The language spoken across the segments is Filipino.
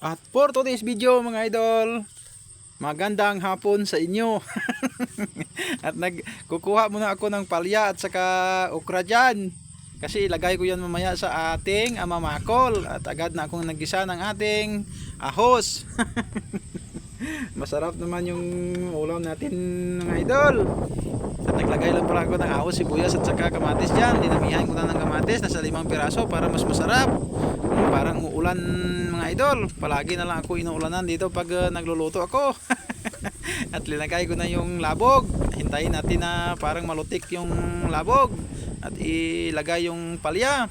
At for today's video mga idol, magandang hapon sa inyo. At nagkukuha muna ako ng palya at saka okra dyan. Kasi ilagay ko yan mamaya sa ating amamakol. At agad na akong nagisa ng ating ahos. Masarap naman yung ulam natin mga idol. At naglagay lang pala ako ng ahos, sibuyas at saka kamatis dyan. Dinamihan ko na ng kamatis, nasa 5 piraso para mas masarap. Parang uulan mga idol. Palagi na lang ako inuulanan dito pag nagluluto ako. At linagay ko na yung labog. Hintayin natin na parang malutik yung labog. At ilagay yung palya.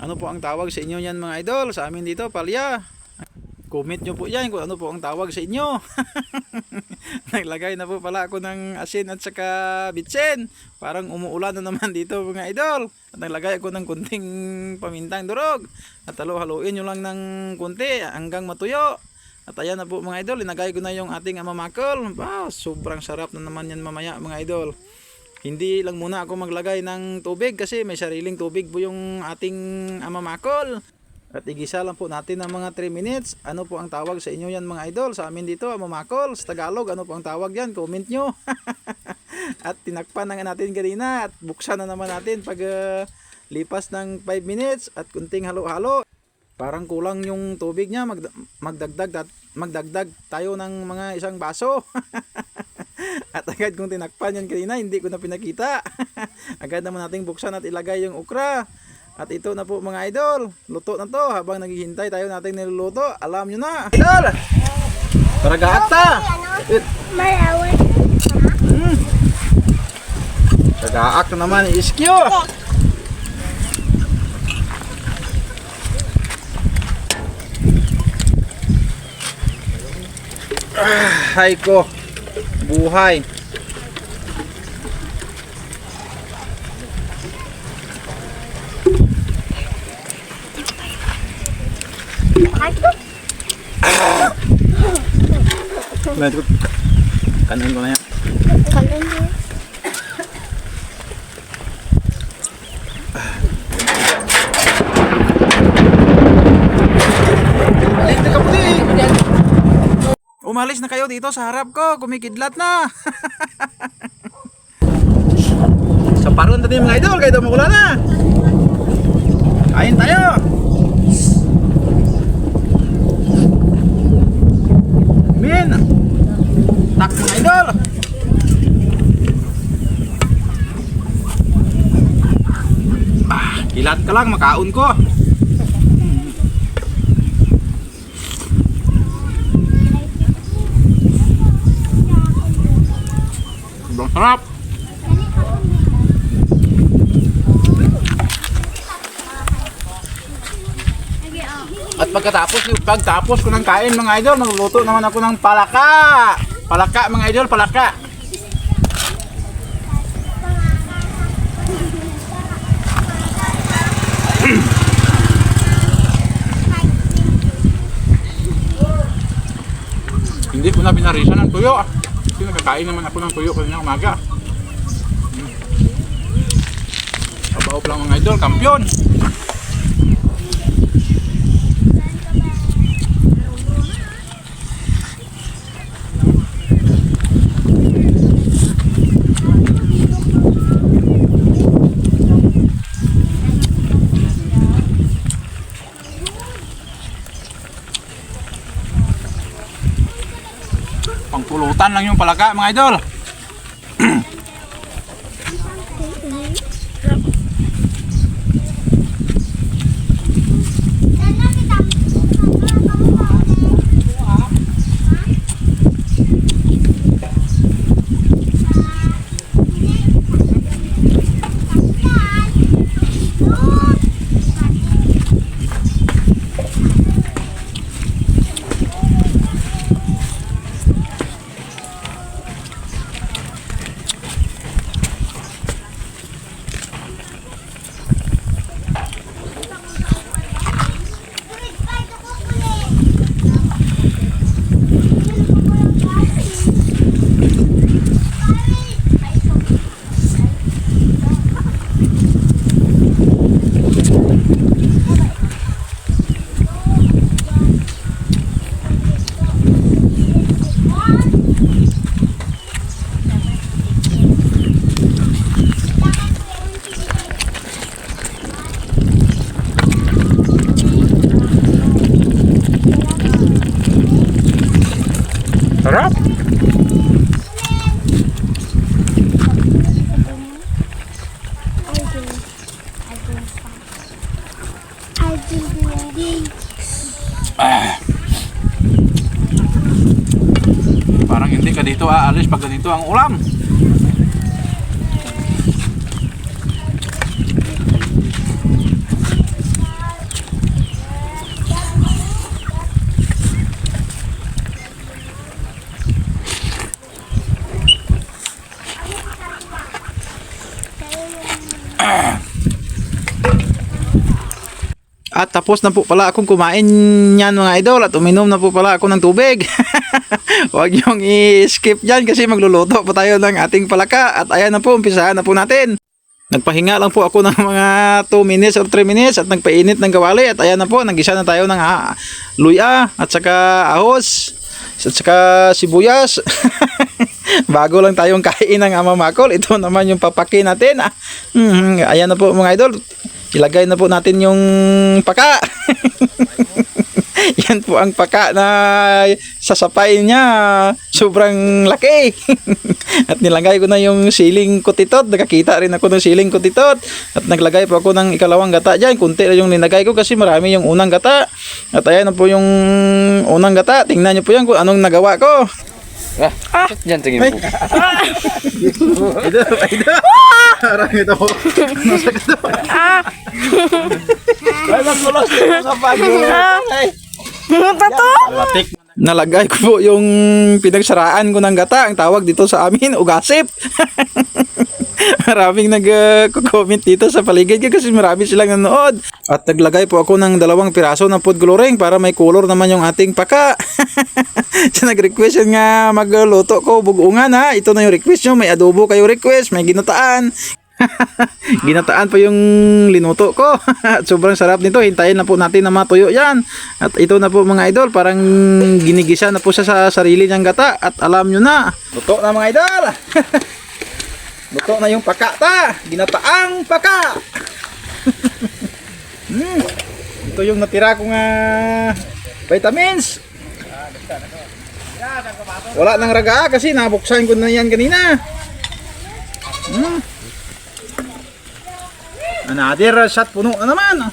Ano po ang tawag sa inyo yan mga idol? Sa amin dito palya. Comment nyo po yan kung ano po ang tawag sa inyo. Naglagay na po pala ako ng asin at saka bitsin. Parang umuulan na naman dito mga idol. At naglagay ako ng kunting pamintang durog. At haluin nyo lang ng kunti hanggang matuyo. At ayan na po mga idol. Inagay ko na yung ating amamakol. Wow, sobrang sarap na naman yan mamaya mga idol. Hindi lang muna ako maglagay ng tubig kasi may sariling tubig po yung ating amamakol. At igisa lang po natin ng mga 3 minutes. Ano po ang tawag sa inyo yan mga idol? Sa amin dito, amamakol. Sa Tagalog, ano po ang tawag yan? Comment nyo. At tinakpan na nga natin kanina. At buksan na naman natin pag lipas ng 5 minutes. At kunting halo-halo. Parang kulang yung tubig niya. Magdagdag tayo ng mga 1 baso. At agad kong tinakpan yan kanina, hindi ko na pinakita. Agad naman nating buksan at ilagay yung okra. At ito na po mga idol, luto na to. Habang naghihintay tayo nating niluluto, alam nyo na idol, paragaat ta Malawin. paragaak na naman iskyo. Hay ko buhay. Kanan ko na yan. Kanan mo. Umalis na kayo dito sa harap ko. Kumikidlat na. Sa paron tadi mga idol. Kayo makulan na. Kain tayo. Min. Tak mga idol. Kilat ka lang. Makaon ko. Sobrang sarap. At pagtapos ko ng kain mga idol, magluluto naman ako ng palaka. Palaka mga idol, palaka. Hindi ko na binarisan ng tuyo. Kasi nagkakain naman ako ng tuyo kanina umaga. Pabaw lang mga idol, kampiyon. Pangpulutan lang yung palaka mga idol. dito aalis pag ganito ang ulam. At tapos na po pala akong kumain yan mga idol at uminom na po pala ako ng tubig. Huwag niyong i-skip dyan kasi magluluto po tayo ng ating palaka. At ayan na po, umpisahan na po natin. Nagpahinga lang po ako ng mga 2 minutes or 3 minutes at nagpainit ng kawali. At ayan na po, nagisa na tayo ng luya at saka ahos at saka sibuyas. Bago lang tayong kain ng Ama Makol. Ito naman yung papaki natin. Ayan na po mga idol. Ilagay na po natin yung paka. Yan po ang paka na sasapay niya. Sobrang laki. At nilagay ko na yung siling kutitot. Nakakita rin ako ng siling kutitot. At naglagay po ako ng ikalawang gata dyan. Kunti lang yung nilagay ko kasi marami yung unang gata. At ayan na po yung unang gata. Tingnan nyo po yan kung anong nagawa ko. Diyan tingin po. Ito. Parang ito. Nasa ito. Ay, magmulos dito sa bago. Nalagay ko po yung pinagsaraan ko ng gata. Ang tawag dito sa amin, ugasip. Maraming nag-comment dito sa paligid ko kasi marami silang nanood. At naglagay po ako ng 2 piraso ng food coloring para may color naman yung ating paka. So nag-request yan nga magluto ko bugungan ha. Ito na yung request nyo. May adobo kayo request. May ginataan. Ginataan pa yung linuto ko. At sobrang sarap nito. Hintayin na po natin na matuyo yan. At ito na po mga idol. Parang ginigisa na po siya sa sarili niyang gata. At alam nyo na. Luto na mga idol. Luto na yung paka ta. Ginataang paka. Ito yung natira kong vitamins. Wala nang raga kasi nabuksan ko na yan kanina. Another shot puno na naman.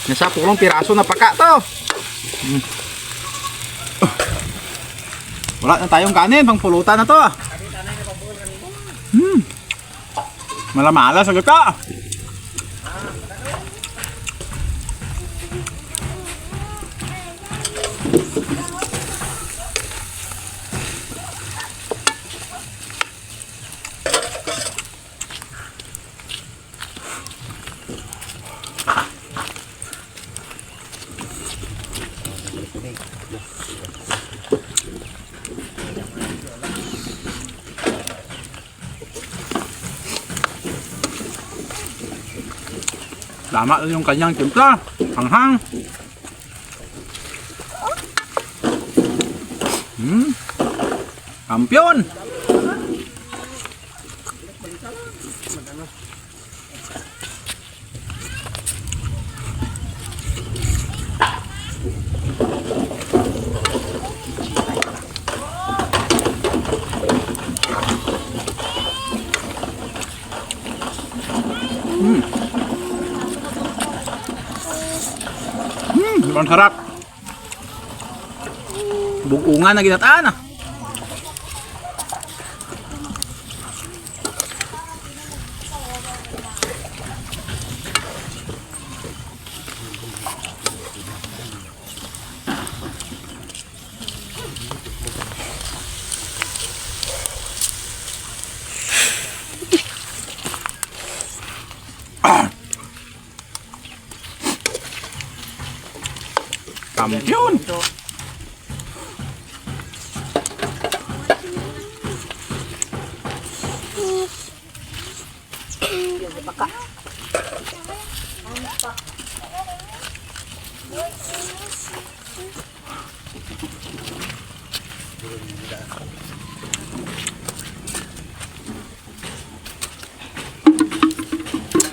Nasa pulong piraso na paka to. Wala na tayong kanin, pang pulutan na to. Malamala sa gata. Tama yung kanyang timpla. Hanghang. Kampiyon. Ang sarap. Bugungan na ginataan. Kampiyon.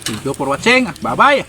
Thank you for watching. Bye bye.